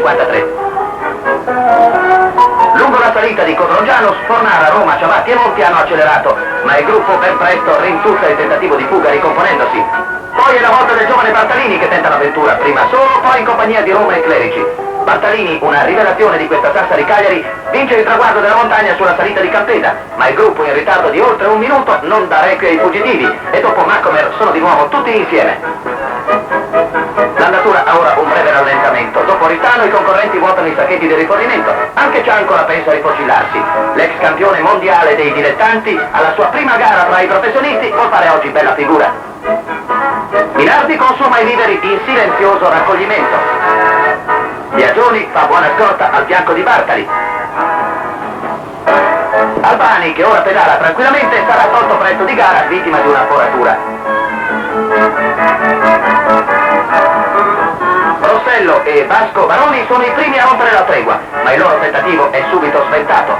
53. Lungo la salita di Codrongiano, Sfornara, Roma, Ciavatti e Monti hanno accelerato, ma il gruppo ben presto rintusa il tentativo di fuga ricomponendosi. Poi è la volta del giovane Bartalini che tenta l'avventura, prima solo, poi in compagnia di Roma e Clerici. Bartalini, una rivelazione di questa Sassari Cagliari, vince il traguardo della montagna sulla salita di Campeda, ma il gruppo in ritardo di oltre un minuto non dà requie ai fuggitivi e dopo Macomer sono di nuovo tutti insieme. L'andatura ha ora un breve rallentamento. Dopo Ritano i concorrenti vuotano i sacchetti di rifornimento. Anche Ciancora pensa a rifocillarsi. L'ex campione mondiale dei dilettanti, alla sua prima gara tra i professionisti, vuol fare oggi bella figura. Minardi consuma i viveri in silenzioso raccoglimento. Biagioni fa buona scorta al fianco di Bartali. Albani, che ora pedala tranquillamente, sarà tolto presto di gara, vittima di una foratura. Rossello e Vasco Baroni sono i primi a rompere la tregua, ma il loro tentativo è subito sventato.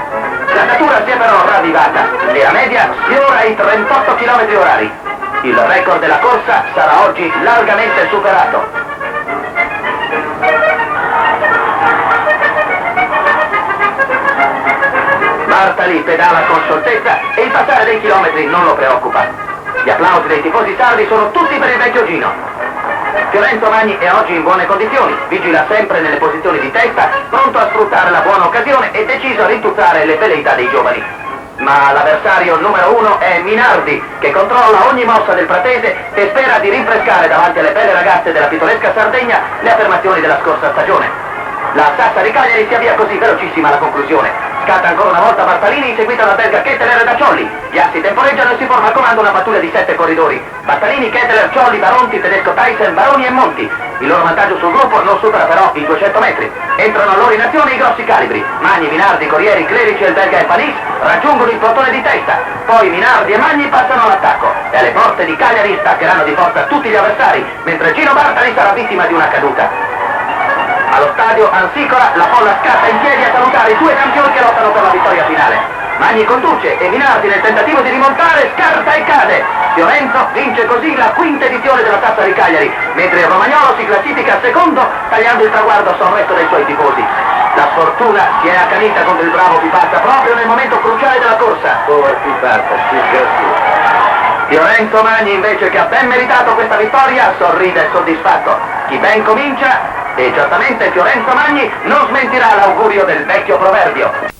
L'andatura si è però ravvivata e la media sfiora i 38 km orari. Il record della corsa sarà oggi largamente superato. Bartali pedala con scioltezza e il passare dei chilometri non lo preoccupa. Gli applausi dei tifosi sardi sono tutti per il vecchio Gino. Fiorenzo Magni è oggi in buone condizioni, vigila sempre nelle posizioni di testa, pronto a sfruttare la buona occasione e deciso a rintuzzare le velleità dei giovani. Ma l'avversario numero uno è Minardi, che controlla ogni mossa del pratese e spera di rinfrescare davanti alle belle ragazze della pittoresca Sardegna le affermazioni della scorsa stagione. La Sassari Cagliari si avvia così velocissima alla conclusione. Scatta ancora una volta Bartalini, seguita da Belga, Ketteler e da Ciolli. Gli assi temporeggiano e si forma al comando una pattuglia di 7 corridori. Bartalini, Ketteler, Ciolli, Baronti, Tedesco, Tyson, Baroni e Monti. Il loro vantaggio sul gruppo non supera però i 200 metri. Entrano a loro in azione i grossi calibri. Magni, Minardi, Corrieri, Clerici e il Belga e Panis raggiungono il plotone di testa. Poi Minardi e Magni passano all'attacco. E alle porte di Cagliari staccheranno di forza tutti gli avversari, mentre Gino Bartali sarà vittima di una caduta. Allo stadio Ansicola la folla scatta in piedi a salutare i due campioni che lottano per la vittoria finale. Magni conduce e Minardi nel tentativo di rimontare scarta e cade. Fiorenzo vince così la quinta edizione della Sassari Cagliari, mentre il romagnolo si classifica secondo tagliando il traguardo sorretto dai suoi tifosi. La sfortuna si è accanita contro il bravo Pipazza proprio nel momento cruciale della corsa. Povero Pipazza, Fiorenzo Magni invece, che ha ben meritato questa vittoria, sorride soddisfatto. Chi ben comincia, e certamente Fiorenzo Magni non smentirà l'augurio del vecchio proverbio.